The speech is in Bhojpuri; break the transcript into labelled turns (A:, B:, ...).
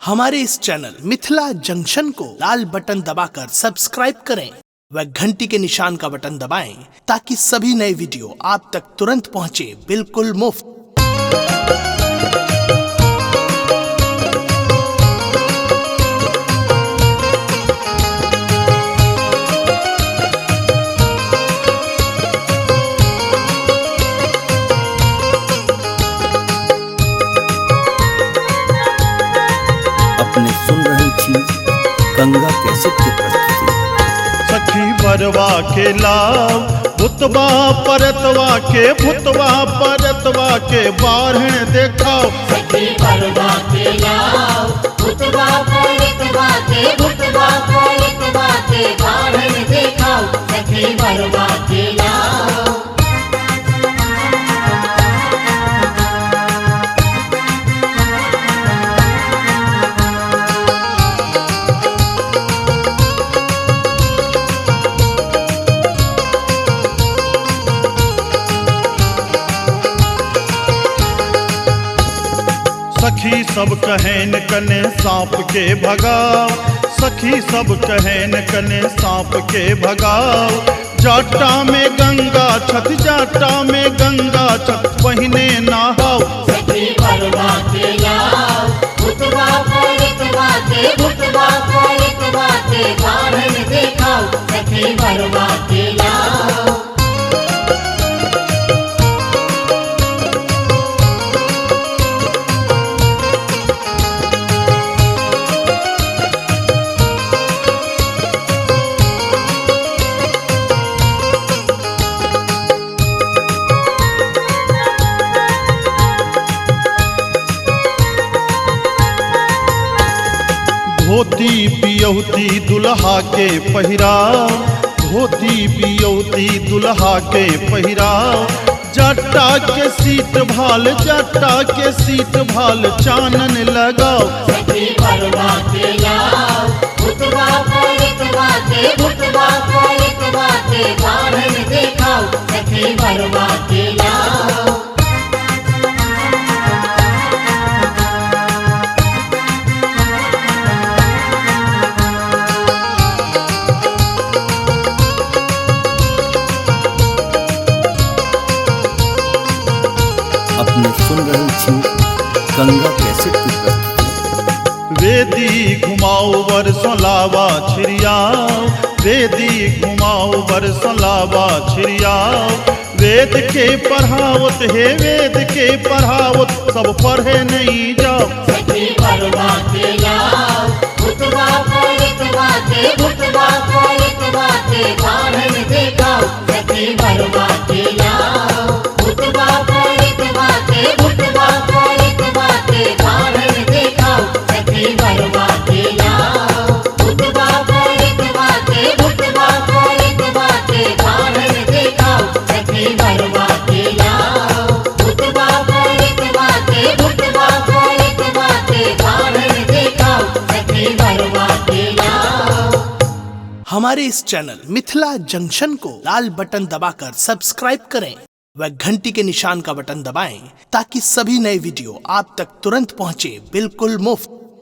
A: हमारे इस चैनल मिथिला जंक्शन को लाल बटन दबाकर सब्सक्राइब करें व घंटी के निशान का बटन दबाएं ताकि सभी नए वीडियो आप तक तुरंत पहुंचे बिल्कुल मुफ्त।
B: अपने सुन रही थी गंगा कैसेट की प्रस्तुति।
C: सखी बरवा के लाव भुतवा परतवा के बारहण देखाओ।
D: सखी बरवा के लाव भुतवा परतवा के बारहण देखाओ। सखी बरवा के लाव
C: सखी सब कहन कने सांप के भगाओ। सखी सब कहन कने सांप के भगाओ। जाटा में गंगा छत पहिने नहाओ।
D: सखी बरवा के लाव भुतवा परतवा के बारहण देखाओ। सखी बरवा के लाव
C: धोती बियौती दुल्हा के पहिराओ। धोती बियौती दुल्हा के पहिराओ। जट्टा के सीट भाल चानन लगाओ।
D: सखी बरवा के लाव भुतवा परतवा के बारहण देखाओ। सखी बरवा के लाव
B: अपने सुन रही थी गंगा कैसेट की प्रस्तुति।
C: वेदी घुमाओ बरसों लावा छिड़ियाओ। वेदी घुमाओ बरसों लावा छिड़ियाओ। वेद के पढ़ावत सब पढ़े नहीं जाओ।
D: सखी बरवा के लाव भुतवा परतवा के बारहण देखाओ। सखी बरवा के लाव भुतवा परतवा के बारहण देखाओ। सखी बरवा के लाव भुतवा परतवा के बारहण देखाओ। सखी बरवा के लाव भुतवा परतवा के बारहण देखाओ। सखी बरवा के लाव।
A: हमारे इस चैनल मिथिला जंक्शन को लाल बटन दबाकर सब्सक्राइब करें व घंटी के निशान का बटन दबाएं ताकि सभी नए वीडियो आप तक तुरंत पहुंचे बिल्कुल मुफ्त।